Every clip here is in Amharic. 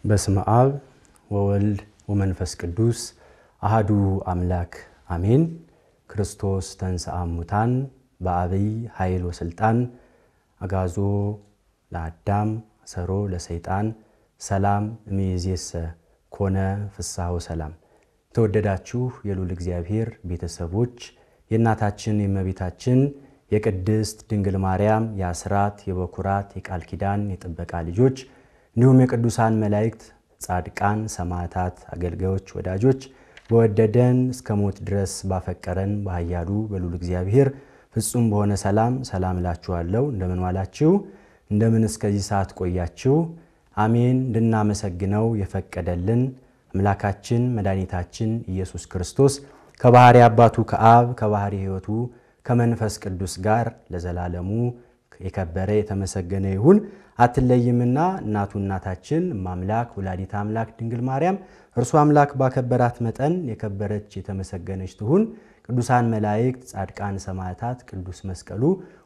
በስመ አብ ወወልድ ወመንፈስ ቅዱስ አሐዱ አምላክ አሜን። ክርስቶስ ተንሥአ እሙታን በአብይ ኃይል ወስልጣን አጋዞ ለአዳም ሰሮ ለሰይጣን ሰላም እምይእዜሰ ኮነ ፍስሐ ወሰላም። ተወደዳችሁ የልዑል እግዚአብሔር ቤተሰቦች የእናታችን የእመቤታችን የቅድስት ድንግል ማርያም የአስራት የበኩራት የቃል ኪዳን የጥበቃ ልጆች እንዲሁም የቅዱሳን መላእክት ጻድቃን ሰማዕታት አገልጋዮች ወዳጆች በወደደን እስከ ሞት ድረስ ባፈቀረን በኃያሉ በልዑል እግዚአብሔር ፍጹም በሆነ ሰላም እላችኋለሁ። እንደምን ዋላችሁ? እንደምን እስከዚህ ሰዓት ቆያችሁ? አሜን። እንድናመሰግነው የፈቀደልን አምላካችን መድኃኒታችን ኢየሱስ ክርስቶስ ከባህሪ አባቱ ከአብ ከባህሪ ሕይወቱ ከመንፈስ ቅዱስ ጋር ለዘላለሙ የከበረ የተመሰገነ ይሁን። አትለይምና እናቱ እናታችን ማምላክ ወላዲተ አምላክ ድንግል ማርያም እርሱ አምላክ ባከበራት መጠን የከበረች የተመሰገነች ትሁን። ቅዱሳን መላእክት ጻድቃን ሰማዕታት ቅዱስ መስቀሉ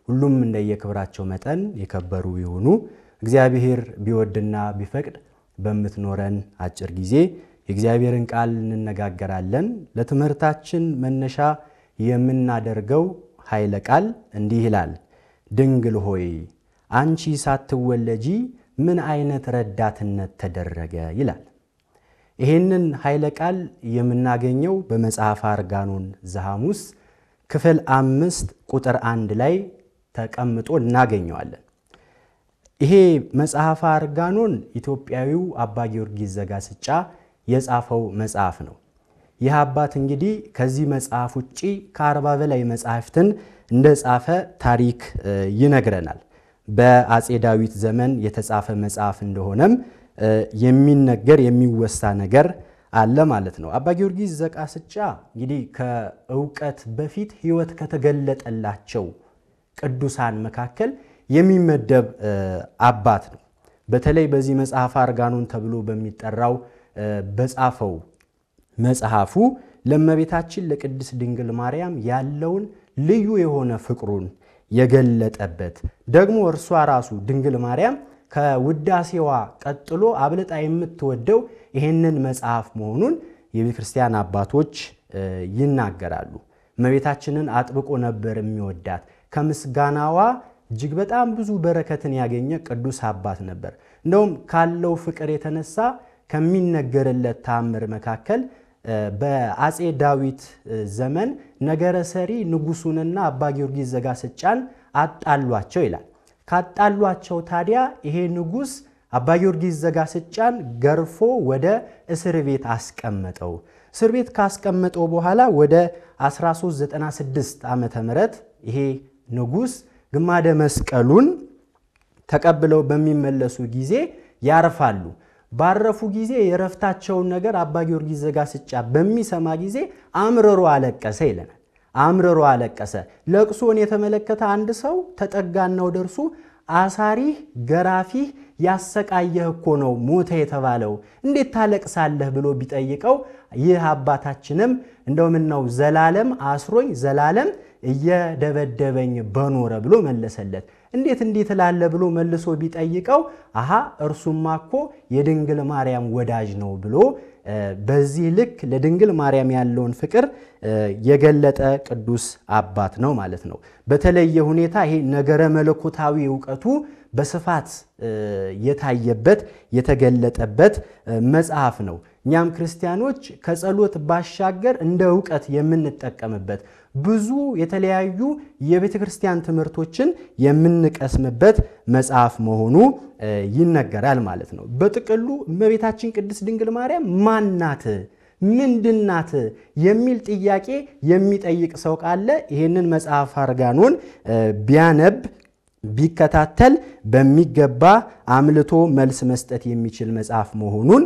ሁሉም እንደየክብራቸው መጠን የከበሩ ይሁኑ። እግዚአብሔር ቢወድና ቢፈቅድ በመትኖረን አጭር ጊዜ የእግዚአብሔርን ቃል እንነጋገራለን። ለትምህርታችን መነሻ የምናደርገው ኃይለ ቃል እንዲህ ይላል። ድንግል ሆይ አንቺ ሳትወለጂ ምን አይነት ረዳትነት ተደረገ ይላል። ይሄንን ኃይለ ቃል የምናገኘው በመጽሐፈ አርጋኖን ዘሐሙስ ክፍል 5 ቁጥር 1 ላይ ተቀምጦ እናገኘዋለን። ይሄ መጽሐፈ አርጋኖን ኢትዮጵያዊው አባ ጊዮርጊስ ዘጋስጫ የጻፈው መጽሐፍ ነው። ይህ አባት እንግዲህ ከዚህ መጽሐፍ ውጪ ከ40 በላይ መጽሐፍትን እንደጻፈ ታሪክ ይነግረናል። በአጼ ዳዊት ዘመን የተጻፈ መጽሐፍ እንደሆነም የሚነገር የሚወሳ ነገር አለ ማለት ነው። አባ ጊዮርጊስ ዘጋስጫ እንግዲህ ከእውቀት በፊት ሕይወት ከተገለጠላቸው ቅዱሳን መካከል የሚመደብ አባት ነው። በተለይ በዚህ መጽሐፍ አርጋኖን ተብሎ በሚጠራው በጻፈው መጽሐፉ ለእመቤታችን ለቅድስት ድንግል ማርያም ያለውን ልዩ የሆነ ፍቅሩን የገለጠበት ደግሞ እርሷ ራሱ ድንግል ማርያም ከውዳሴዋ ቀጥሎ አብልጣ የምትወደው ይሄንን መጽሐፍ መሆኑን የቤተክርስቲያን አባቶች ይናገራሉ። እመቤታችንን አጥብቆ ነበር የሚወዳት። ከምስጋናዋ እጅግ በጣም ብዙ በረከትን ያገኘ ቅዱስ አባት ነበር። እንደውም ካለው ፍቅር የተነሳ ከሚነገርለት ተአምር መካከል በአጼ ዳዊት ዘመን ነገረ ሰሪ ንጉሱንና አባ ጊዮርጊስ ዘጋስጫን አጣሏቸው ይላል። ካጣሏቸው ታዲያ ይሄ ንጉስ አባ ጊዮርጊስ ዘጋስጫን ገርፎ ወደ እስር ቤት አስቀመጠው። እስር ቤት ካስቀመጠው በኋላ ወደ 1396 ዓመተ ምህረት ይሄ ንጉስ ግማደ መስቀሉን ተቀብለው በሚመለሱ ጊዜ ያርፋሉ። ባረፉ ጊዜ የረፍታቸውን ነገር አባ ጊዮርጊስ ዘጋስጫ በሚሰማ ጊዜ አምርሮ አለቀሰ ይለናል። አምርሮ አለቀሰ። ለቅሶን የተመለከተ አንድ ሰው ተጠጋናው ደርሱ አሳሪህ ገራፊህ ያሰቃየህ እኮ ነው ሞተ የተባለው እንዴት ታለቅሳለህ ብሎ ቢጠይቀው ይህ አባታችንም እንደው ምን ነው ዘላለም አስሮኝ ዘላለም እየደበደበኝ በኖረ ብሎ መለሰለት። እንዴት ላለ ብሎ መልሶ ቢጠይቀው አሃ እርሱማኮ የድንግል ማርያም ወዳጅ ነው ብሎ በዚህ ልክ ለድንግል ማርያም ያለውን ፍቅር የገለጠ ቅዱስ አባት ነው ማለት ነው። በተለየ ሁኔታ ይሄ ነገረ መለኮታዊ ዕውቀቱ በስፋት የታየበት የተገለጠበት መጽሐፍ ነው። እኛም ክርስቲያኖች ከጸሎት ባሻገር እንደ ዕውቀት የምንጠቀምበት ብዙ የተለያዩ የቤተክርስቲያን ትምህርቶችን የምንቀስምበት መጽሐፍ መሆኑ ይነገራል ማለት ነው። በጥቅሉ እመቤታችን ቅድስት ድንግል ማርያም ማን ናት? ምንድናት የሚል ጥያቄ የሚጠይቅ ሰው ካለ ይሄንን መጽሐፍ አርጋኖን ቢያነብ ቢከታተል በሚገባ አምልቶ መልስ መስጠት የሚችል መጽሐፍ መሆኑን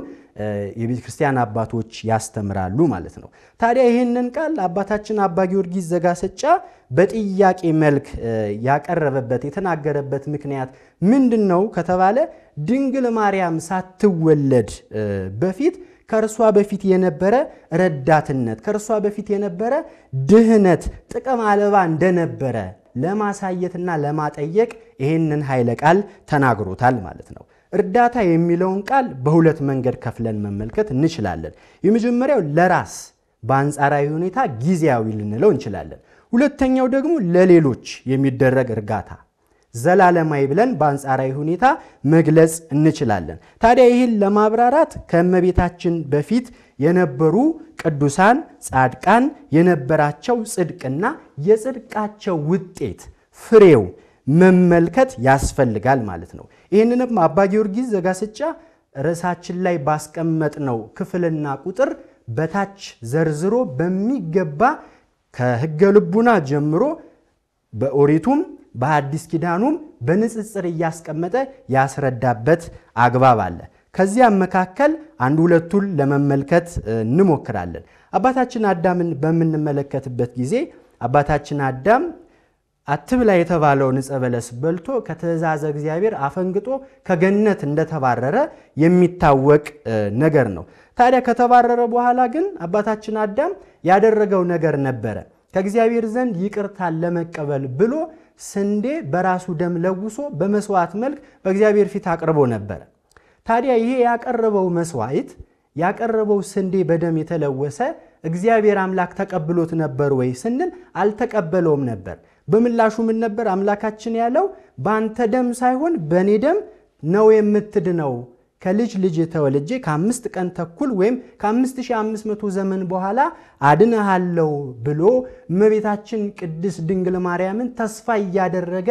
የቤተ ክርስቲያን አባቶች ያስተምራሉ ማለት ነው። ታዲያ ይሄንን ቃል አባታችን አባ ጊዮርጊስ ዘጋስጫ በጥያቄ መልክ ያቀረበበት የተናገረበት ምክንያት ምንድነው ከተባለ ድንግል ማርያም ሳትወለድ በፊት ከርሷ በፊት የነበረ ረዳትነት ከርሷ በፊት የነበረ ድህነት ጥቅም አልባ እንደነበረ ለማሳየትና ለማጠየቅ ይሄንን ኃይለ ቃል ተናግሮታል ማለት ነው። እርዳታ የሚለውን ቃል በሁለት መንገድ ከፍለን መመልከት እንችላለን። የመጀመሪያው ለራስ በአንጻራዊ ሁኔታ ጊዜያዊ ልንለው እንችላለን። ሁለተኛው ደግሞ ለሌሎች የሚደረግ እርጋታ ዘላለማዊ ብለን በአንጻራዊ ሁኔታ መግለጽ እንችላለን። ታዲያ ይህን ለማብራራት ከእመቤታችን በፊት የነበሩ ቅዱሳን ጻድቃን የነበራቸው ጽድቅና የጽድቃቸው ውጤት ፍሬው መመልከት ያስፈልጋል ማለት ነው። ይህንንም አባ ጊዮርጊስ ዘጋስጫ ርዕሳችን ላይ ባስቀመጥነው ክፍልና ቁጥር በታች ዘርዝሮ በሚገባ ከሕገ ልቡና ጀምሮ በኦሪቱም በሐዲስ ኪዳኑም በንጽጽር እያስቀመጠ ያስረዳበት አግባብ አለ። ከዚያም መካከል አንድ ሁለቱን ለመመልከት እንሞክራለን። አባታችን አዳምን በምንመለከትበት ጊዜ አባታችን አዳም አትብላ የተባለውን ዕፀ በለስ በልቶ ከትእዛዘ እግዚአብሔር አፈንግጦ ከገነት እንደተባረረ የሚታወቅ ነገር ነው። ታዲያ ከተባረረ በኋላ ግን አባታችን አዳም ያደረገው ነገር ነበረ። ከእግዚአብሔር ዘንድ ይቅርታን ለመቀበል ብሎ ስንዴ በራሱ ደም ለውሶ በመስዋዕት መልክ በእግዚአብሔር ፊት አቅርቦ ነበር። ታዲያ ይሄ ያቀረበው መስዋዕት ያቀረበው ስንዴ በደም የተለወሰ እግዚአብሔር አምላክ ተቀብሎት ነበር ወይ ስንል አልተቀበለውም ነበር። በምላሹ ምን ነበር አምላካችን ያለው? ባንተ ደም ሳይሆን በኔ ደም ነው የምትድነው። ከልጅ ልጅ ተወልጄ ከ5 ቀን ተኩል ወይም ከ5500 ዘመን በኋላ አድነሃለሁ ብሎ እመቤታችን ቅድስት ድንግል ማርያምን ተስፋ እያደረገ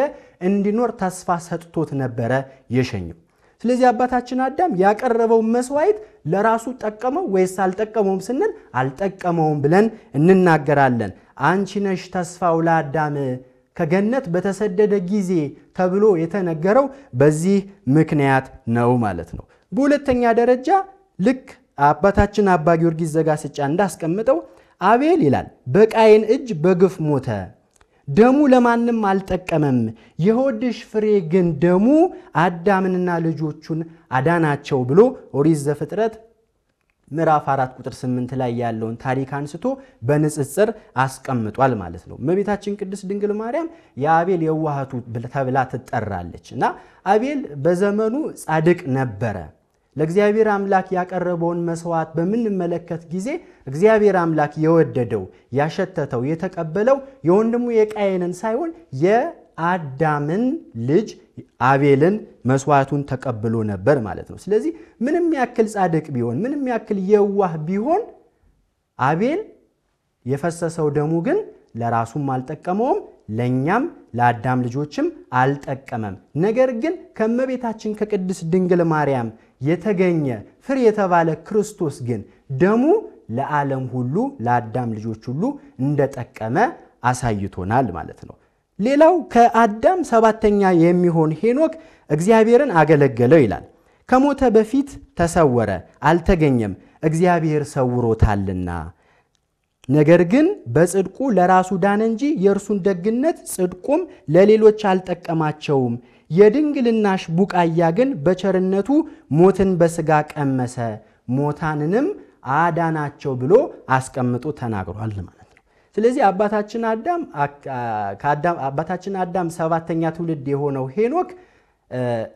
እንዲኖር ተስፋ ሰጥቶት ነበረ የሸኘው። ስለዚህ አባታችን አዳም ያቀረበው መስዋዕት ለራሱ ጠቀመው ወይስ አልጠቀመውም ስንል አልጠቀመውም ብለን እንናገራለን። አንቺ ነሽ ተስፋው ለአዳም ከገነት በተሰደደ ጊዜ ተብሎ የተነገረው በዚህ ምክንያት ነው ማለት ነው። በሁለተኛ ደረጃ ልክ አባታችን አባ ጊዮርጊስ ዘጋስጫ እንዳስቀምጠው አቤል ይላል በቃየን እጅ በግፍ ሞተ፣ ደሙ ለማንም አልጠቀመም፣ የሆድሽ ፍሬ ግን ደሙ አዳምንና ልጆቹን አዳናቸው ብሎ ኦሪት ዘፍጥረት ምዕራፍ 4 ቁጥር 8 ላይ ያለውን ታሪክ አንስቶ በንጽጽር አስቀምጧል ማለት ነው። እመቤታችን ቅድስት ድንግል ማርያም የአቤል የዋሃቱ ተብላ ትጠራለች እና አቤል በዘመኑ ጻድቅ ነበረ። ለእግዚአብሔር አምላክ ያቀረበውን መስዋዕት በምንመለከት ጊዜ እግዚአብሔር አምላክ የወደደው ያሸተተው የተቀበለው የወንድሙ የቃየንን ሳይሆን የአዳምን ልጅ አቤልን መስዋዕቱን ተቀብሎ ነበር ማለት ነው። ስለዚህ ምንም ያክል ጻድቅ ቢሆን ምንም ያክል የዋህ ቢሆን አቤል የፈሰሰው ደሙ ግን ለራሱም አልጠቀመውም፣ ለኛም ለአዳም ልጆችም አልጠቀመም። ነገር ግን ከመቤታችን ከቅድስት ድንግል ማርያም የተገኘ ፍሬ የተባለ ክርስቶስ ግን ደሙ ለዓለም ሁሉ ለአዳም ልጆች ሁሉ እንደጠቀመ አሳይቶናል ማለት ነው። ሌላው ከአዳም ሰባተኛ የሚሆን ሄኖክ እግዚአብሔርን አገለገለው ይላል። ከሞተ በፊት ተሰወረ አልተገኘም፣ እግዚአብሔር ሰውሮታልና። ነገር ግን በጽድቁ ለራሱ ዳነ እንጂ የእርሱን ደግነት ጽድቁም ለሌሎች አልጠቀማቸውም። የድንግልናሽ ቡቃያ ግን በቸርነቱ ሞትን በሥጋ ቀመሰ፣ ሞታንንም አዳናቸው ብሎ አስቀምጦ ተናግሯል ማለት ነው። ስለዚህ አባታችን አዳም ሰባተኛ ትውልድ የሆነው ሄኖክ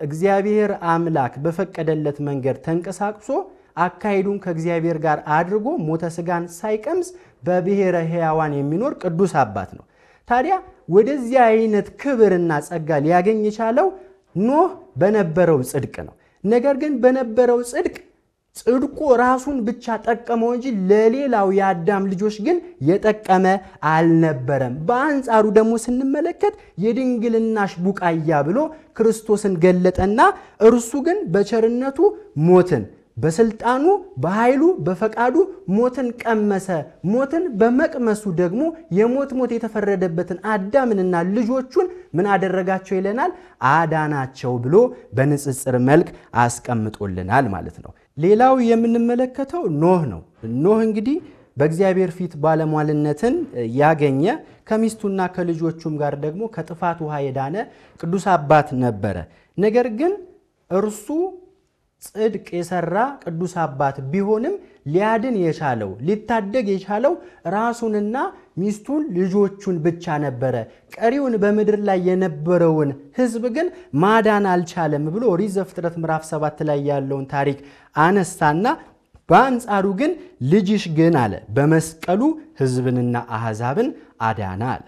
እግዚአብሔር አምላክ በፈቀደለት መንገድ ተንቀሳቅሶ አካሄዱን ከእግዚአብሔር ጋር አድርጎ ሞተ ሥጋን ሳይቀምስ በብሔረ ሕያዋን የሚኖር ቅዱስ አባት ነው። ታዲያ ወደዚህ አይነት ክብርና ጸጋ ሊያገኝ የቻለው ኖህ በነበረው ጽድቅ ነው። ነገር ግን በነበረው ጽድቁ ራሱን ብቻ ጠቀመው እንጂ ለሌላው የአዳም ልጆች ግን የጠቀመ አልነበረም። በአንጻሩ ደግሞ ስንመለከት የድንግልናሽ ቡቃያ ብሎ ክርስቶስን ገለጠና እርሱ ግን በቸርነቱ ሞትን በስልጣኑ በኃይሉ በፈቃዱ ሞትን ቀመሰ። ሞትን በመቅመሱ ደግሞ የሞት ሞት የተፈረደበትን አዳምንና ልጆቹን ምን አደረጋቸው ይለናል? አዳናቸው ብሎ በንጽጽር መልክ አስቀምጦልናል ማለት ነው። ሌላው የምንመለከተው ኖህ ነው። ኖህ እንግዲህ በእግዚአብሔር ፊት ባለሟልነትን ያገኘ ከሚስቱና ከልጆቹም ጋር ደግሞ ከጥፋት ውሃ የዳነ ቅዱስ አባት ነበረ። ነገር ግን እርሱ ጽድቅ የሰራ ቅዱስ አባት ቢሆንም ሊያድን የቻለው ሊታደግ የቻለው ራሱንና ሚስቱን ልጆቹን ብቻ ነበረ። ቀሪውን በምድር ላይ የነበረውን ሕዝብ ግን ማዳን አልቻለም ብሎ ኦሪት ዘፍጥረት ምዕራፍ 7 ላይ ያለውን ታሪክ አነሳና በአንጻሩ ግን ልጅሽ ግን አለ በመስቀሉ ሕዝብንና አሕዛብን አዳነ አለ።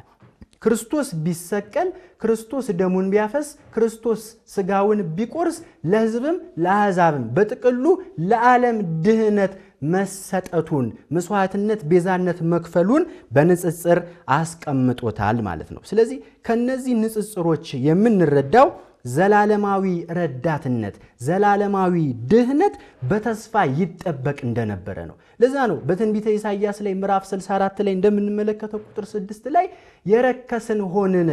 ክርስቶስ ቢሰቀል፣ ክርስቶስ ደሙን ቢያፈስ፣ ክርስቶስ ስጋውን ቢቆርስ ለሕዝብም ለአሕዛብም በጥቅሉ ለዓለም ድህነት መሰጠቱን መስዋዕትነት ቤዛነት መክፈሉን በንጽጽር አስቀምጦታል ማለት ነው። ስለዚህ ከነዚህ ንጽጽሮች የምንረዳው ዘላለማዊ ረዳትነት ዘላለማዊ ድህነት በተስፋ ይጠበቅ እንደነበረ ነው። ለዛ ነው በትንቢተ ኢሳይያስ ላይ ምዕራፍ 64 ላይ እንደምንመለከተው ቁጥር 6 ላይ የረከስን ሆንን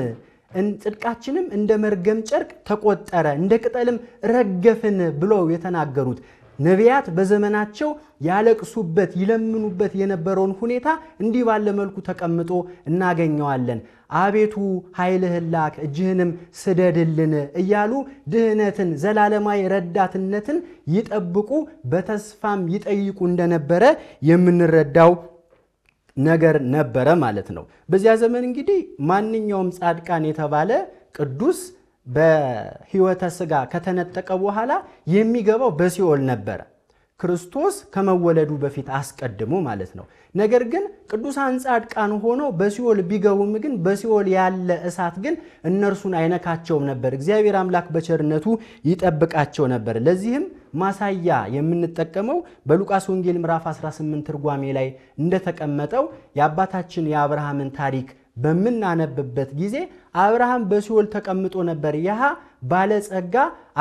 ጽድቃችንም እንደ መርገም ጨርቅ ተቆጠረ እንደ ቅጠልም ረገፍን ብለው የተናገሩት ነቢያት በዘመናቸው ያለቅሱበት ይለምኑበት የነበረውን ሁኔታ እንዲህ ባለ መልኩ ተቀምጦ እናገኘዋለን። አቤቱ ኃይልህን ላክ እጅህንም ስደድልን እያሉ ድህነትን ዘላለማዊ ረዳትነትን ይጠብቁ በተስፋም ይጠይቁ እንደነበረ የምንረዳው ነገር ነበረ ማለት ነው። በዚያ ዘመን እንግዲህ ማንኛውም ጻድቃን የተባለ ቅዱስ በሕይወተ ሥጋ ከተነጠቀ በኋላ የሚገባው በሲኦል ነበረ። ክርስቶስ ከመወለዱ በፊት አስቀድሞ ማለት ነው። ነገር ግን ቅዱሳን ጻድቃን ሆነው በሲኦል ቢገቡም ግን በሲኦል ያለ እሳት ግን እነርሱን አይነካቸውም ነበር። እግዚአብሔር አምላክ በቸርነቱ ይጠብቃቸው ነበር። ለዚህም ማሳያ የምንጠቀመው በሉቃስ ወንጌል ምዕራፍ 18 ትርጓሜ ላይ እንደተቀመጠው የአባታችን የአብርሃምን ታሪክ በምናነብበት ጊዜ አብርሃም በሲኦል ተቀምጦ ነበር። ያህ ባለጸጋ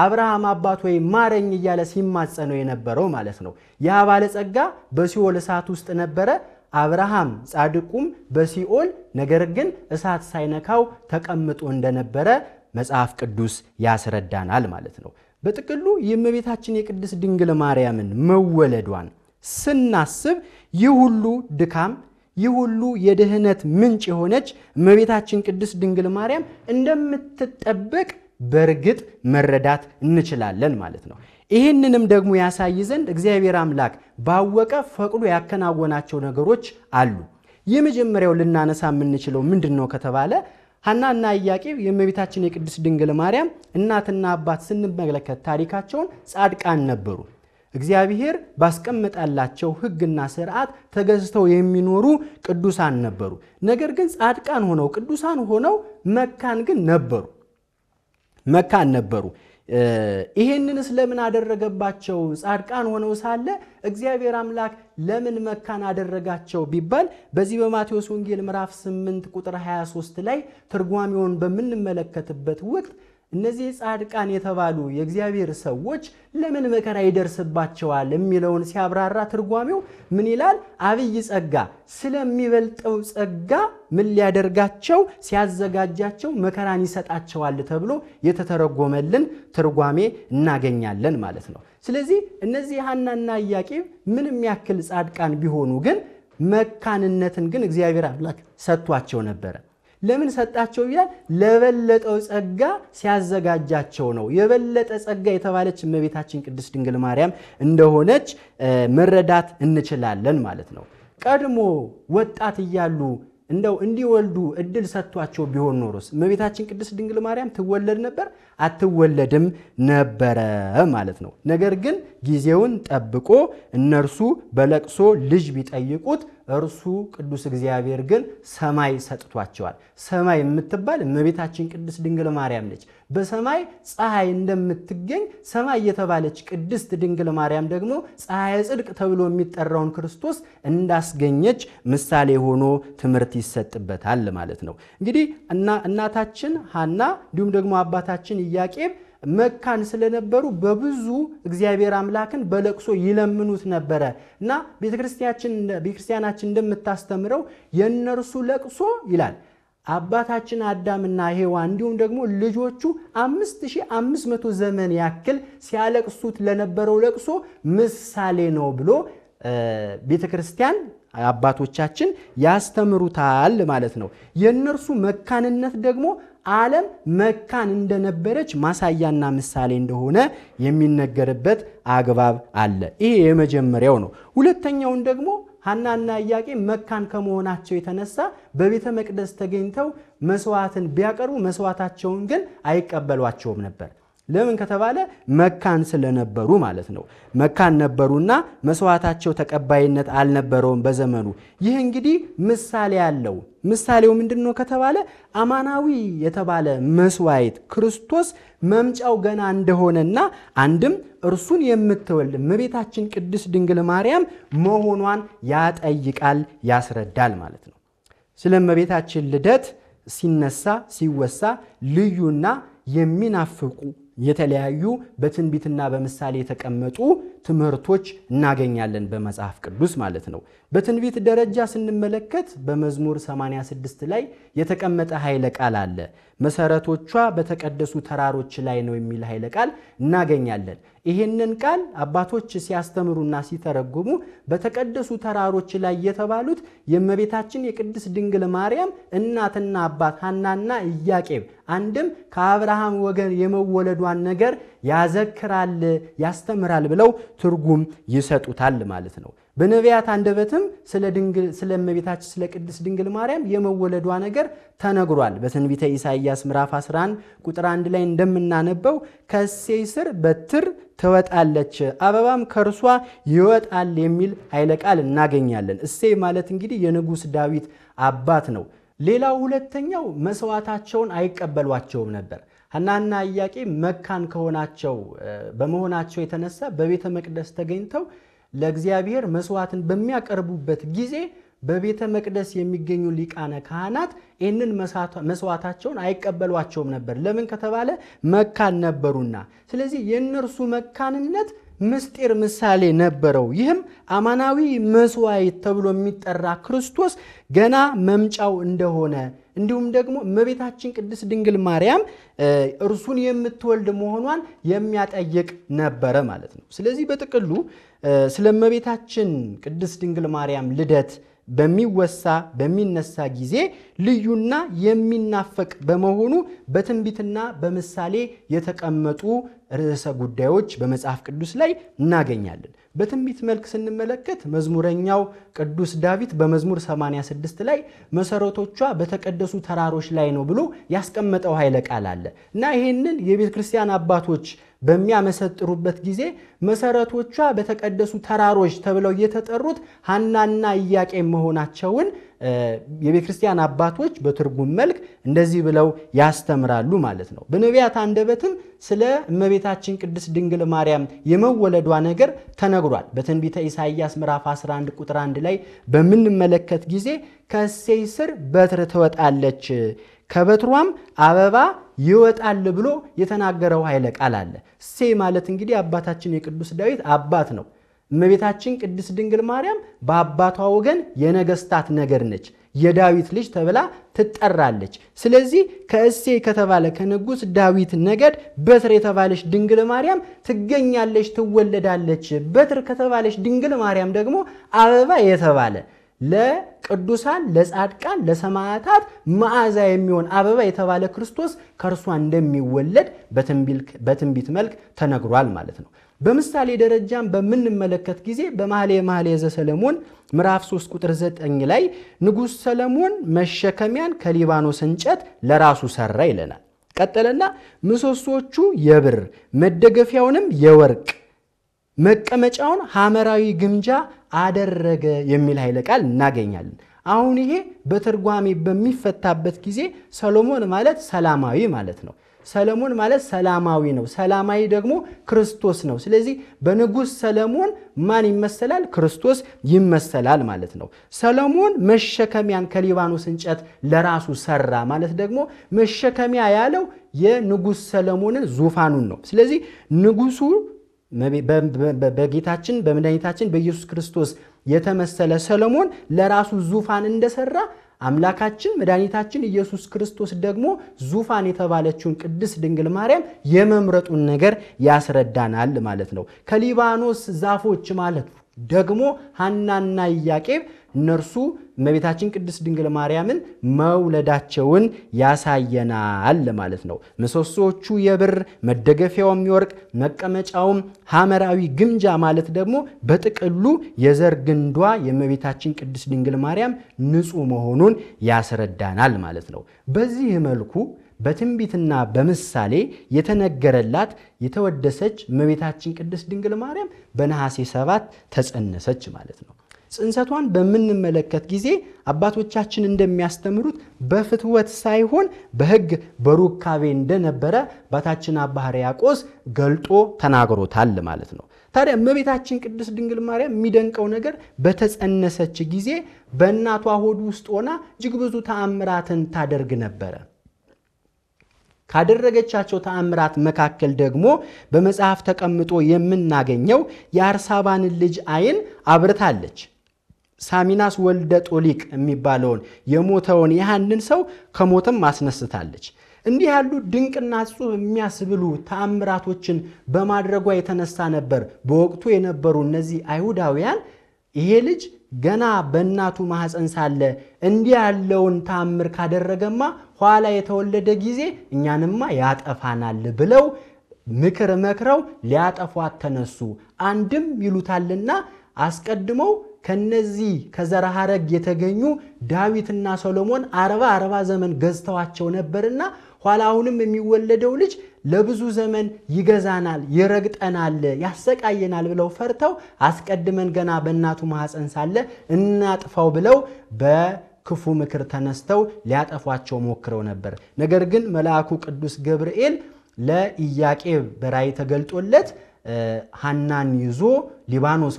አብርሃም አባት ወይ ማረኝ እያለ ሲማጸነው የነበረው ማለት ነው። ያ ባለጸጋ በሲኦል እሳት ውስጥ ነበረ። አብርሃም ጻድቁም በሲኦል ነገር ግን እሳት ሳይነካው ተቀምጦ እንደነበረ መጽሐፍ ቅዱስ ያስረዳናል ማለት ነው። በጥቅሉ የእመቤታችን የቅድስት ድንግል ማርያምን መወለዷን ስናስብ ይህ ሁሉ ድካም ይህ ሁሉ የድህነት ምንጭ የሆነች እመቤታችን ቅድስት ድንግል ማርያም እንደምትጠበቅ በእርግጥ መረዳት እንችላለን ማለት ነው። ይህንንም ደግሞ ያሳይ ዘንድ እግዚአብሔር አምላክ ባወቀ ፈቅዶ ያከናወናቸው ነገሮች አሉ። የመጀመሪያው ልናነሳ የምንችለው ምንድነው ከተባለ ሐናና ኢያቄም የእመቤታችን የቅድስት ድንግል ማርያም እናትና አባት ስንመለከት ታሪካቸውን ጻድቃን ነበሩ። እግዚአብሔር ባስቀመጣላቸው ሕግና ሥርዓት ተገዝተው የሚኖሩ ቅዱሳን ነበሩ። ነገር ግን ጻድቃን ሆነው ቅዱሳን ሆነው መካን ግን ነበሩ። መካን ነበሩ። ይሄንንስ ለምን አደረገባቸው? ጻድቃን ሆነው ሳለ እግዚአብሔር አምላክ ለምን መካን አደረጋቸው ቢባል በዚህ በማቴዎስ ወንጌል ምዕራፍ 8 ቁጥር 23 ላይ ትርጓሜውን በምንመለከትበት ወቅት እነዚህ ጻድቃን የተባሉ የእግዚአብሔር ሰዎች ለምን መከራ ይደርስባቸዋል የሚለውን ሲያብራራ ትርጓሜው ምን ይላል? አብይ ጸጋ ስለሚበልጠው ጸጋ ምን ሊያደርጋቸው ሲያዘጋጃቸው መከራን ይሰጣቸዋል ተብሎ የተተረጎመልን ትርጓሜ እናገኛለን ማለት ነው። ስለዚህ እነዚህ ሐናና ኢያቄም ምንም ያክል ጻድቃን ቢሆኑ ግን መካንነትን ግን እግዚአብሔር አምላክ ሰጥቷቸው ነበረ። ለምን ሰጣቸው ይላል? ለበለጠው ጸጋ ሲያዘጋጃቸው ነው። የበለጠ ጸጋ የተባለች እመቤታችን ቅድስት ድንግል ማርያም እንደሆነች መረዳት እንችላለን ማለት ነው። ቀድሞ ወጣት እያሉ እንደው እንዲወልዱ እድል ሰጥቷቸው ቢሆን ኖሮስ እመቤታችን ቅድስት ድንግል ማርያም ትወለድ ነበር? አትወለድም ነበረ ማለት ነው። ነገር ግን ጊዜውን ጠብቆ እነርሱ በለቅሶ ልጅ ቢጠይቁት እርሱ ቅዱስ እግዚአብሔር ግን ሰማይ ሰጥቷቸዋል። ሰማይ የምትባል እመቤታችን ቅድስት ድንግል ማርያም ነች። በሰማይ ፀሐይ እንደምትገኝ ሰማይ የተባለች ቅድስት ድንግል ማርያም ደግሞ ፀሐይ ጽድቅ ተብሎ የሚጠራውን ክርስቶስ እንዳስገኘች ምሳሌ ሆኖ ትምህርት ይሰጥበታል ማለት ነው። እንግዲህ እናታችን ሐና እንዲሁም ደግሞ አባታችን ኢያቄም መካን ስለነበሩ በብዙ እግዚአብሔር አምላክን በለቅሶ ይለምኑት ነበረ እና ቤተክርስቲያናችን እንደምታስተምረው የነርሱ ለቅሶ ይላል አባታችን አዳምና ሔዋን እንዲሁም ደግሞ ልጆቹ 5500 ዘመን ያክል ሲያለቅሱት ለነበረው ለቅሶ ምሳሌ ነው ብሎ ቤተክርስቲያን አባቶቻችን ያስተምሩታል ማለት ነው። የነርሱ መካንነት ደግሞ ዓለም መካን እንደነበረች ማሳያና ምሳሌ እንደሆነ የሚነገርበት አግባብ አለ። ይሄ የመጀመሪያው ነው። ሁለተኛውን ደግሞ ሐናና ኢያቄም መካን ከመሆናቸው የተነሳ በቤተ መቅደስ ተገኝተው መስዋዕትን ቢያቀርቡ መስዋዕታቸውን ግን አይቀበሏቸውም ነበር። ለምን ከተባለ መካን ስለነበሩ ማለት ነው። መካን ነበሩና መስዋዕታቸው ተቀባይነት አልነበረውም በዘመኑ። ይህ እንግዲህ ምሳሌ ያለው ምሳሌው ምንድነው ከተባለ አማናዊ የተባለ መስዋዕት ክርስቶስ መምጫው ገና እንደሆነና አንድም እርሱን የምትወልድ እመቤታችን ቅድስት ድንግል ማርያም መሆኗን ያጠይቃል ያስረዳል ማለት ነው። ስለ እመቤታችን ልደት ሲነሳ ሲወሳ ልዩና የሚናፍቁ የተለያዩ በትንቢትና በምሳሌ የተቀመጡ ትምህርቶች እናገኛለን በመጽሐፍ ቅዱስ ማለት ነው። በትንቢት ደረጃ ስንመለከት በመዝሙር 86 ላይ የተቀመጠ ኃይለ ቃል አለ። መሰረቶቿ በተቀደሱ ተራሮች ላይ ነው የሚል ኃይለ ቃል እናገኛለን። ይሄንን ቃል አባቶች ሲያስተምሩና ሲተረጉሙ በተቀደሱ ተራሮች ላይ የተባሉት የእመቤታችን የቅድስት ድንግል ማርያም እናትና አባት ሐናና ኢያቄም አንድም ከአብርሃም ወገን የመወለዷን ነገር ያዘክራል ያስተምራል ብለው ትርጉም ይሰጡታል ማለት ነው። በነቢያት አንደበትም ስለ እመቤታችን ስለ ቅድስት ድንግል ማርያም የመወለዷ ነገር ተነግሯል። በትንቢተ ኢሳይያስ ምዕራፍ 11 ቁጥር 1 ላይ እንደምናነበው ከእሴይ ስር በትር ትወጣለች አበባም ከርሷ ይወጣል የሚል ኃይለ ቃል እናገኛለን። እሴይ ማለት እንግዲህ የንጉስ ዳዊት አባት ነው። ሌላው ሁለተኛው መስዋዕታቸውን አይቀበሏቸውም ነበር። ሐናና ኢያቄም መካን በመሆናቸው የተነሳ በቤተ መቅደስ ተገኝተው ለእግዚአብሔር መስዋዕትን በሚያቀርቡበት ጊዜ በቤተ መቅደስ የሚገኙ ሊቃነ ካህናት ይህንን መስዋዕታቸውን አይቀበሏቸውም ነበር። ለምን ከተባለ መካን ነበሩና። ስለዚህ የእነርሱ መካንነት ምስጢር ምሳሌ ነበረው። ይህም አማናዊ መስዋዕት ተብሎ የሚጠራ ክርስቶስ ገና መምጫው እንደሆነ እንዲሁም ደግሞ እመቤታችን ቅድስት ድንግል ማርያም እርሱን የምትወልድ መሆኗን የሚያጠይቅ ነበረ ማለት ነው። ስለዚህ በጥቅሉ ስለ እመቤታችን ቅድስት ድንግል ማርያም ልደት በሚነሳ ጊዜ ልዩና የሚናፈቅ በመሆኑ በትንቢትና በምሳሌ የተቀመጡ ርዕሰ ጉዳዮች በመጽሐፍ ቅዱስ ላይ እናገኛለን። በትንቢት መልክ ስንመለከት መዝሙረኛው ቅዱስ ዳዊት በመዝሙር 86 ላይ መሰረቶቿ በተቀደሱ ተራሮች ላይ ነው ብሎ ያስቀመጠው ኃይለ ቃል አለ እና ይሄንን የቤተ ክርስቲያን አባቶች በሚያመሰጥሩበት ጊዜ መሰረቶቿ በተቀደሱ ተራሮች ተብለው የተጠሩት ሐናና ኢያቄም መሆናቸውን የቤተ ክርስቲያን አባቶች በትርጉም መልክ እንደዚህ ብለው ያስተምራሉ ማለት ነው። በነቢያት አንደበትም ስለ እመቤታችን ቅድስት ድንግል ማርያም የመወለዷ ነገር ተነግሯል። በትንቢተ ኢሳይያስ ምዕራፍ 11 ቁጥር 1 ላይ በምንመለከት ጊዜ ከእሴይ ስር በትር ትወጣለች ከበትሯም አበባ ይወጣል ብሎ የተናገረው ኃይለ ቃል አለ። እሴይ ማለት እንግዲህ አባታችን የቅዱስ ዳዊት አባት ነው። እመቤታችን ቅድስት ድንግል ማርያም በአባቷ ወገን የነገስታት ነገር ነች። የዳዊት ልጅ ተብላ ትጠራለች። ስለዚህ ከእሴይ ከተባለ ከንጉስ ዳዊት ነገድ በትር የተባለች ድንግል ማርያም ትገኛለች፣ ትወለዳለች። በትር ከተባለች ድንግል ማርያም ደግሞ አበባ የተባለ ለቅዱሳን ለጻድቃን ለሰማዕታት መዓዛ የሚሆን አበባ የተባለ ክርስቶስ ከርሷ እንደሚወለድ በትንቢት መልክ ተነግሯል ማለት ነው። በምሳሌ ደረጃም በምንመለከት ጊዜ በመኃልየ ዘሰሎሞን ምዕራፍ 3 ቁጥር 9 ላይ ንጉስ ሰሎሞን መሸከሚያን ከሊባኖስ እንጨት ለራሱ ሰራ ይለናል። ቀጠለና ምሰሶቹ የብር መደገፊያውንም የወርቅ መቀመጫውን ሐመራዊ ግምጃ አደረገ የሚል ኃይለ ቃል እናገኛለን። አሁን ይሄ በትርጓሜ በሚፈታበት ጊዜ ሰሎሞን ማለት ሰላማዊ ማለት ነው። ሰለሞን ማለት ሰላማዊ ነው። ሰላማዊ ደግሞ ክርስቶስ ነው። ስለዚህ በንጉሥ ሰለሞን ማን ይመሰላል? ክርስቶስ ይመሰላል ማለት ነው። ሰለሞን መሸከሚያን ከሊባኖስ እንጨት ለራሱ ሰራ ማለት ደግሞ መሸከሚያ ያለው የንጉሥ ሰለሞንን ዙፋኑን ነው። ስለዚህ ንጉሱ በጌታችን በመድኃኒታችን በኢየሱስ ክርስቶስ የተመሰለ ሰለሞን ለራሱ ዙፋን እንደሰራ አምላካችን መድኃኒታችን ኢየሱስ ክርስቶስ ደግሞ ዙፋን የተባለችውን ቅድስት ድንግል ማርያም የመምረጡን ነገር ያስረዳናል ማለት ነው። ከሊባኖስ ዛፎች ማለት ደግሞ ሐናና ኢያቄም እነርሱ እመቤታችን ቅድስት ድንግል ማርያምን መውለዳቸውን ያሳየናል ማለት ነው። ምሰሶቹ የብር መደገፊያውም የወርቅ መቀመጫውም ሐመራዊ ግምጃ ማለት ደግሞ በጥቅሉ የዘር ግንዷ የእመቤታችን ቅድስት ድንግል ማርያም ንጹሕ መሆኑን ያስረዳናል ማለት ነው። በዚህ መልኩ በትንቢትና በምሳሌ የተነገረላት የተወደሰች እመቤታችን ቅድስት ድንግል ማርያም በነሐሴ 7 ተጸነሰች ማለት ነው። ጽንሰቷን በምንመለከት ጊዜ አባቶቻችን እንደሚያስተምሩት በፍትወት ሳይሆን በሕግ በሩካቤ እንደነበረ አባታችን አባ ሕርያቆስ ገልጦ ተናግሮታል ማለት ነው። ታዲያ እመቤታችን ቅድስት ድንግል ማርያም የሚደንቀው ነገር በተጸነሰች ጊዜ በእናቷ ሆድ ውስጥ ሆና እጅግ ብዙ ተአምራትን ታደርግ ነበረ። ካደረገቻቸው ተአምራት መካከል ደግሞ በመጽሐፍ ተቀምጦ የምናገኘው የአርሳባንን ልጅ ዓይን አብርታለች። ሳሚናስ ወልደ ጦሊቅ የሚባለውን የሞተውን ያንን ሰው ከሞትም አስነስታለች። እንዲህ ያሉ ድንቅና ጽሑፍ የሚያስብሉ ተአምራቶችን በማድረጓ የተነሳ ነበር በወቅቱ የነበሩ እነዚህ አይሁዳውያን ይሄ ልጅ ገና በእናቱ ማህፀን ሳለ እንዲህ ያለውን ተአምር ካደረገማ ኋላ የተወለደ ጊዜ እኛንማ ያጠፋናል ብለው ምክር መክረው ሊያጠፏት ተነሱ። አንድም ይሉታልና አስቀድመው ከነዚህ ከዘራ ሐረግ የተገኙ ዳዊትና ሰሎሞን 40 ዘመን ገዝተዋቸው ነበርና ኋላ አሁንም የሚወለደው ልጅ ለብዙ ዘመን ይገዛናል፣ ይረግጠናል፣ ያሰቃየናል ብለው ፈርተው አስቀድመን ገና በእናቱ ማህፀን ሳለ እናጥፋው ብለው በክፉ ምክር ተነስተው ሊያጠፏቸው ሞክረው ነበር። ነገር ግን መልአኩ ቅዱስ ገብርኤል ለኢያቄም በራእይ ተገልጦለት ሐናን ይዞ ሊባኖስ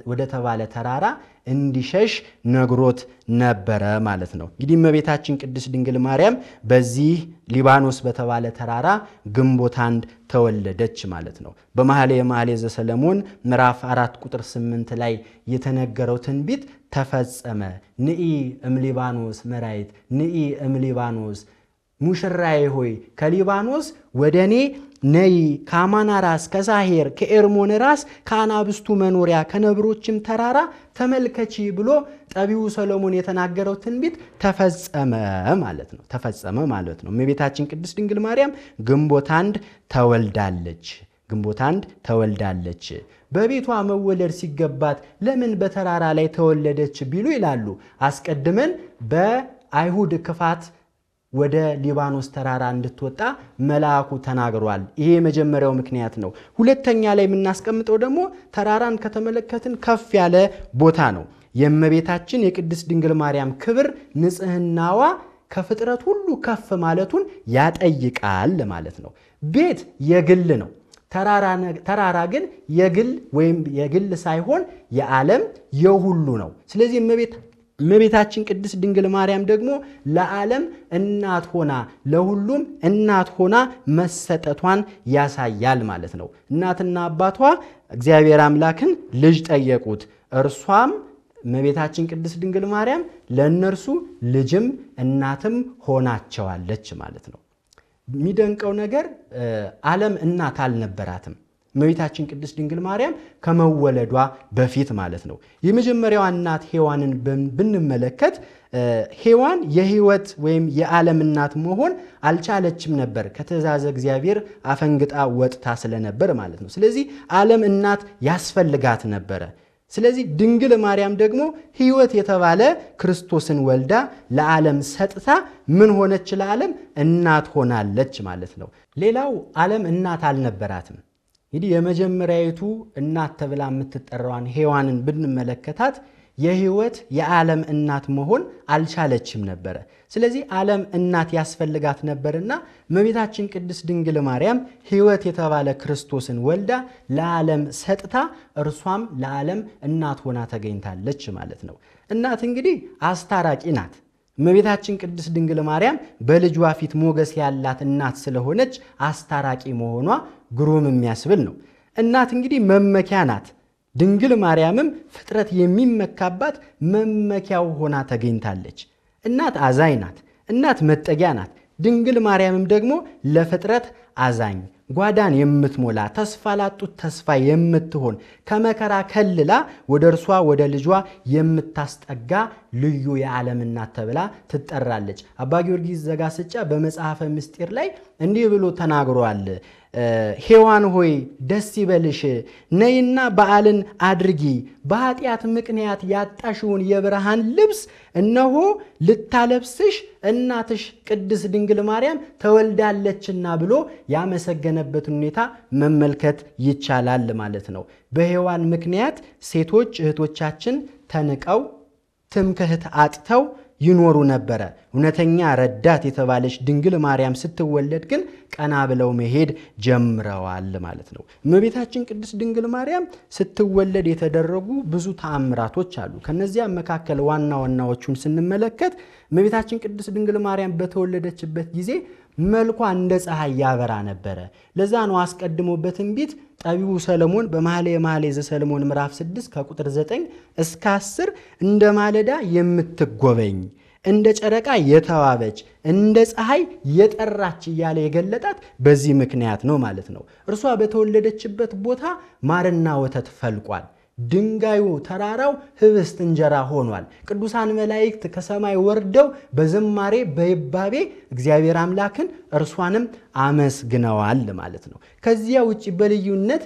ወደ ተባለ ተራራ እንዲሸሽ ነግሮት ነበረ ማለት ነው። እንግዲህ እመቤታችን ቅድስት ድንግል ማርያም በዚህ ሊባኖስ በተባለ ተራራ ግንቦት 1 ተወለደች ማለት ነው። በመኃልየ ዘሰሎሞን ምዕራፍ 4 ቁጥር 8 ላይ የተነገረው ትንቢት ተፈጸመ። ንኢ እምሊባኖስ መራይት ንኢ እምሊባኖስ ሙሽራዬ ሆይ ከሊባኖስ ወደኔ ነይ ከአማና ራስ ከሳሄር ከኤርሞን ራስ ከአናብስቱ መኖሪያ ከነብሮችም ተራራ ተመልከቺ ብሎ ጠቢው ሰሎሞን የተናገረው ትንቢት ተፈጸመ ማለት ነው። ተፈጸመ ማለት ነው። እመቤታችን ቅድስት ድንግል ማርያም ግንቦት 1 ተወልዳለች። ግንቦት 1 ተወልዳለች። በቤቷ መወለድ ሲገባት ለምን በተራራ ላይ ተወለደች ቢሉ ይላሉ አስቀድመን በአይሁድ ክፋት ወደ ሊባኖስ ተራራ እንድትወጣ መልአኩ ተናግሯል። ይሄ የመጀመሪያው ምክንያት ነው። ሁለተኛ ላይ የምናስቀምጠው ደግሞ ተራራን ከተመለከትን ከፍ ያለ ቦታ ነው። የእመቤታችን የቅድስት ድንግል ማርያም ክብር ንጽህናዋ ከፍጥረት ሁሉ ከፍ ማለቱን ያጠይቃል ማለት ነው። ቤት የግል ነው። ተራራ ግን የግል ወይም የግል ሳይሆን የዓለም የሁሉ ነው። ስለዚህ እመቤታችን ቅድስት ድንግል ማርያም ደግሞ ለዓለም እናት ሆና ለሁሉም እናት ሆና መሰጠቷን ያሳያል ማለት ነው። እናትና አባቷ እግዚአብሔር አምላክን ልጅ ጠየቁት። እርሷም እመቤታችን ቅድስት ድንግል ማርያም ለእነርሱ ልጅም እናትም ሆናቸዋለች ማለት ነው። የሚደንቀው ነገር ዓለም እናት አልነበራትም። እመቤታችን ቅድስት ድንግል ማርያም ከመወለዷ በፊት ማለት ነው። የመጀመሪያዋ እናት ሔዋንን ብንመለከት ሔዋን የሕይወት ወይም የዓለም እናት መሆን አልቻለችም ነበር። ከትእዛዘ እግዚአብሔር አፈንግጣ ወጥታ ስለነበር ማለት ነው። ስለዚህ ዓለም እናት ያስፈልጋት ነበረ። ስለዚህ ድንግል ማርያም ደግሞ ሕይወት የተባለ ክርስቶስን ወልዳ ለዓለም ሰጥታ ምን ሆነች? ለዓለም እናት ሆናለች ማለት ነው። ሌላው ዓለም እናት አልነበራትም። እንግዲህ የመጀመሪያይቱ እናት ተብላ የምትጠራዋን ሔዋንን ብንመለከታት የሕይወት የዓለም እናት መሆን አልቻለችም ነበር። ስለዚህ ዓለም እናት ያስፈልጋት ነበርና እመቤታችን ቅድስት ድንግል ማርያም ሕይወት የተባለ ክርስቶስን ወልዳ ለዓለም ሰጥታ እርሷም ለዓለም እናት ሆና ተገኝታለች ማለት ነው። እናት እንግዲህ አስታራቂ ናት። እመቤታችን ቅድስት ድንግል ማርያም በልጇ ፊት ሞገስ ያላት እናት ስለሆነች አስታራቂ መሆኗ ግሩም የሚያስብል ነው። እናት እንግዲህ መመኪያ ናት። ድንግል ማርያምም ፍጥረት የሚመካባት መመኪያው ሆና ተገኝታለች። እናት አዛኝ ናት። እናት መጠጊያ ናት። ድንግል ማርያምም ደግሞ ለፍጥረት አዛኝ፣ ጓዳን የምትሞላ፣ ተስፋ ላጡት ተስፋ የምትሆን፣ ከመከራ ከልላ ወደ እርሷ ወደ ልጇ የምታስጠጋ ልዩ የዓለም እናት ተብላ ትጠራለች። አባ ጊዮርጊስ ዘጋስጫ በመጽሐፈ ምስጢር ላይ እንዲህ ብሎ ተናግሯል። ሔዋን ሆይ ደስ ይበልሽ፣ ነይና በዓልን አድርጊ፣ በኃጢአት ምክንያት ያጣሽውን የብርሃን ልብስ እነሆ ልታለብስሽ እናትሽ ቅድስት ድንግል ማርያም ተወልዳለችና ብሎ ያመሰገነበትን ሁኔታ መመልከት ይቻላል ማለት ነው። በሔዋን ምክንያት ሴቶች እህቶቻችን ተንቀው ትምክህት አጥተው ይኖሩ ነበረ። እውነተኛ ረዳት የተባለች ድንግል ማርያም ስትወለድ ግን ቀና ብለው መሄድ ጀምረዋል ማለት ነው። እመቤታችን ቅድስት ድንግል ማርያም ስትወለድ የተደረጉ ብዙ ተአምራቶች አሉ። ከነዚያ መካከል ዋና ዋናዎቹን ስንመለከት እመቤታችን ቅድስት ድንግል ማርያም በተወለደችበት ጊዜ መልኳ እንደ ፀሐይ ያበራ ነበረ። ለዛ ነው አስቀድሞ በትንቢት ጠቢቡ ሰለሞን በመኃልየ መኃልይ ዘሰሎሞን ምዕራፍ 6 ከቁጥር 9 እስከ 10 እንደ ማለዳ የምትጎበኝ እንደ ጨረቃ የተዋበች እንደ ፀሐይ የጠራች እያለ የገለጣት በዚህ ምክንያት ነው ማለት ነው። እርሷ በተወለደችበት ቦታ ማርና ወተት ፈልቋል። ድንጋዩ ተራራው ህብስት እንጀራ ሆኗል። ቅዱሳን መላእክት ከሰማይ ወርደው በዝማሬ በይባቤ እግዚአብሔር አምላክን እርሷንም አመስግነዋል ማለት ነው። ከዚያ ውጪ በልዩነት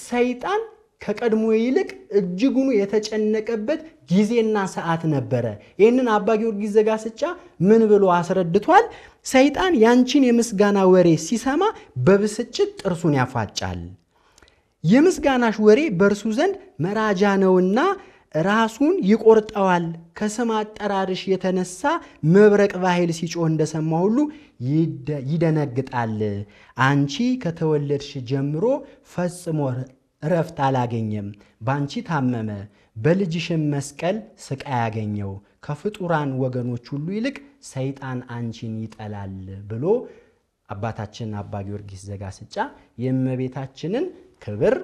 ሰይጣን ከቀድሞ ይልቅ እጅጉኑ የተጨነቀበት ጊዜና ሰዓት ነበረ። ይህንን አባ ጊዮርጊስ ዘጋስጫ ምን ብሎ አስረድቷል? ሰይጣን ያንቺን የምስጋና ወሬ ሲሰማ በብስጭት ጥርሱን ያፋጫል። የምስጋናሽ ወሬ በእርሱ ዘንድ መራጃ ነውና ራሱን ይቆርጠዋል። ከስም አጠራርሽ የተነሳ መብረቅ በኃይል ሲጮህ እንደሰማ ሁሉ ይደነግጣል። አንቺ ከተወለድሽ ጀምሮ ፈጽሞ ረፍት አላገኘም። ባንቺ ታመመ፣ በልጅሽም መስቀል ስቃይ ያገኘው። ከፍጡራን ወገኖች ሁሉ ይልቅ ሰይጣን አንቺን ይጠላል ብሎ አባታችን አባ ጊዮርጊስ ዘጋስጫ የእመቤታችንን ክብር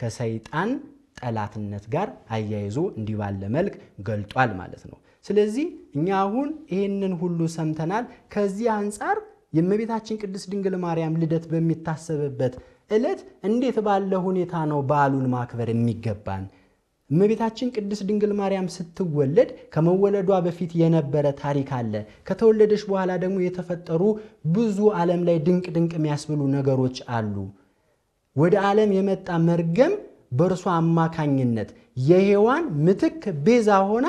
ከሰይጣን ጠላትነት ጋር አያይዞ እንዲህ ባለ መልክ ገልጧል ማለት ነው። ስለዚህ እኛ አሁን ይህንን ሁሉ ሰምተናል። ከዚህ አንጻር የእመቤታችን ቅድስት ድንግል ማርያም ልደት በሚታሰብበት ዕለት እንዴት ባለ ሁኔታ ነው በዓሉን ማክበር የሚገባን? እመቤታችን ቅድስት ድንግል ማርያም ስትወለድ ከመወለዷ በፊት የነበረ ታሪክ አለ። ከተወለደች በኋላ ደግሞ የተፈጠሩ ብዙ ዓለም ላይ ድንቅ ድንቅ የሚያስብሉ ነገሮች አሉ። ወደ ዓለም የመጣ መርገም በእርሷ አማካኝነት የሔዋን ምትክ ቤዛ ሆና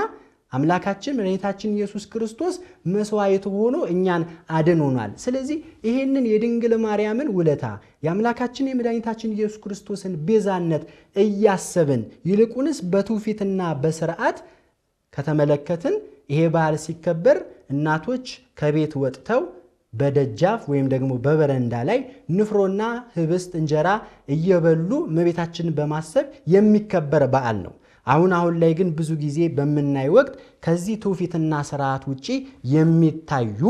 አምላካችን መድኃኒታችን ኢየሱስ ክርስቶስ መስዋዕት ሆኖ እኛን አድኖናል። ስለዚህ ይሄንን የድንግል ማርያምን ውለታ የአምላካችን የመድኃኒታችን ኢየሱስ ክርስቶስን ቤዛነት እያሰብን ይልቁንስ በትውፊትና በሥርዓት ከተመለከትን ይሄ በዓል ሲከበር እናቶች ከቤት ወጥተው በደጃፍ ወይም ደግሞ በበረንዳ ላይ ንፍሮና ህብስት እንጀራ እየበሉ እመቤታችንን በማሰብ የሚከበር በዓል ነው። አሁን ላይ ግን ብዙ ጊዜ በምናይ ወቅት ከዚህ ትውፊትና ስርዓት ውጪ የሚታዩ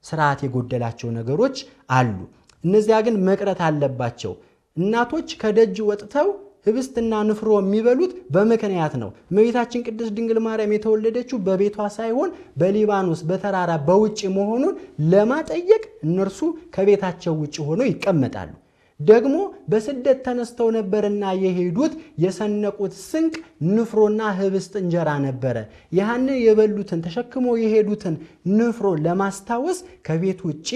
ስርዓት የጎደላቸው ነገሮች አሉ። እነዚያ ግን መቅረት አለባቸው። እናቶች ከደጅ ወጥተው ህብስትና ንፍሮ የሚበሉት በምክንያት ነው። እመቤታችን ቅድስት ድንግል ማርያም የተወለደችው በቤቷ ሳይሆን በሊባኖስ በተራራ በውጭ መሆኑን ለማጠየቅ እነርሱ ከቤታቸው ውጭ ሆነው ይቀመጣሉ። ደግሞ በስደት ተነስተው ነበርና የሄዱት የሰነቁት ስንቅ ንፍሮና ህብስት እንጀራ ነበረ። ያን የበሉትን ተሸክሞ የሄዱትን ንፍሮ ለማስታወስ ከቤት ውጪ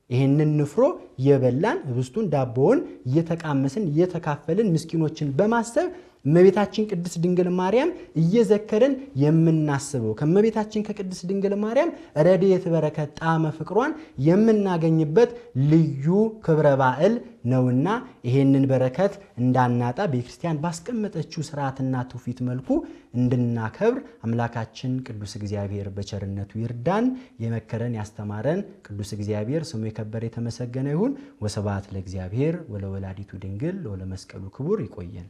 ይህንን ንፍሮ የበላን ህብስቱን ዳቦውን እየተቃመስን እየተካፈልን ምስኪኖችን በማሰብ እመቤታችን ቅድስት ድንግል ማርያም እየዘከርን የምናስበው ከእመቤታችን ከቅድስት ድንግል ማርያም ረድኤት በረከት ጣዕመ ፍቅሯን የምናገኝበት ልዩ ክብረ በዓል ነውና ይሄንን በረከት እንዳናጣ ቤተክርስቲያን ባስቀመጠችው ሥርዓትና ትውፊት መልኩ እንድናከብር አምላካችን ቅዱስ እግዚአብሔር በቸርነቱ ይርዳን። የመከረን ያስተማረን ቅዱስ እግዚአብሔር ስሙ የከበረ የተመሰገነ ይሁን። ወስብሐት ለእግዚአብሔር ወለወላዲቱ ድንግል ወለመስቀሉ ክቡር። ይቆየን።